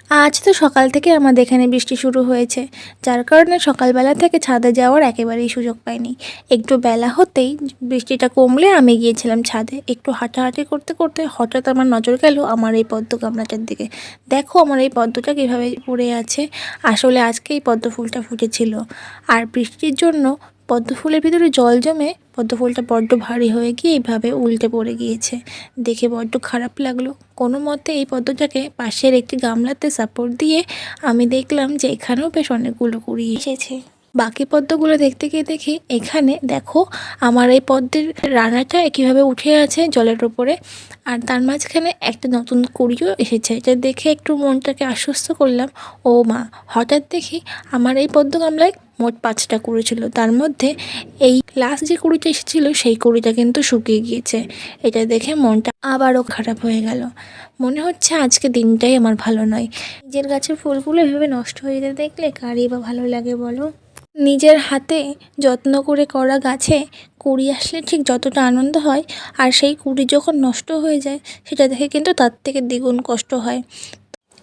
আজ তো সকাল থেকে আমাদের এখানে বৃষ্টি শুরু হয়েছে, যার কারণে সকালবেলা থেকে ছাদে যাওয়ার একেবারেই সুযোগ পাইনি। একটু বেলা হতেই বৃষ্টিটা কমলে আমি গিয়েছিলাম ছাদে। একটু হাঁটাহাঁটি করতে করতে হঠাৎ আমার নজর গেল আমার এই পদ্ম গামলাটার দিকে। দেখো আমার এই পদ্মটা কীভাবে পড়ে আছে। আসলে আজকে এই পদ্ম ফুলটা ফুটেছিল, আর বৃষ্টির জন্য পদ্ম ফুলের ভিতরে জল জমে পদ্ম ফুলটা বড্ড ভারী হয়ে গিয়ে এইভাবে উল্টে পড়ে গিয়েছে। দেখে বড্ড খারাপ লাগলো। কোনো মতে এই পদ্মটাকে পাশের একটি গামলাতে সাপোর্ট দিয়ে আমি দেখলাম যে এখানেও বেশ অনেকগুলো কুড়ি এসেছে। বাকি পদ্মগুলো দেখতে গিয়ে দেখি এখানে দেখো আমার এই পদ্মের রানাটা কীভাবে উঠে আছে জলের ওপরে, আর তার মাঝখানে একটা নতুন কুড়িও এসেছে। এটা দেখে একটু মনটাকে আশ্বস্ত করলাম। ও মা, হঠাৎ দেখি আমার এই পদ্ম গামলায় মোট 5টা কুড়ি ছিল, তার মধ্যে এই লাস্ট যে কুড়িটা এসেছিল সেই কুড়িটা কিন্তু শুকিয়ে গিয়েছে। এটা দেখে মনটা আবারও খারাপ হয়ে গেল। মনে হচ্ছে আজকে দিনটাই আমার ভালো নয়। নিজের গাছের ফুলগুলো এভাবে নষ্ট হয়ে যেতে দেখলে কারই বা ভালো লাগে বলো। নিজের হাতে যত্ন করে করা গাছে কুড়ি আসলে ঠিক যতটা আনন্দ হয়, আর সেই কুড়ি যখন নষ্ট হয়ে যায় সেটা দেখে কিন্তু তার থেকে দ্বিগুণ কষ্ট হয়।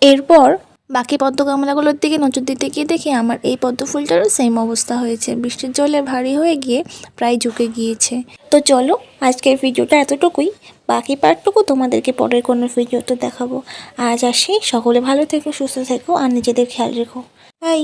এরপর বাকি পদ্ম গামলাগুলোর দিকে নজর দিতে গিয়ে দেখি আমার এই পদ্ম ফুলটারও সেম অবস্থা হয়েছে, বৃষ্টির জলে ভারী হয়ে গিয়ে প্রায় ঝুঁকে গিয়েছে। তো চলো আজকের ভিডিওটা এতটুকুই, বাকি পার্টটুকু তোমাদেরকে পরের কোনো ভিডিওতে দেখাবো। আজ আসি, সকলে ভালো থেকো, সুস্থ থেকো আর নিজেদের খেয়াল রেখো। বাই।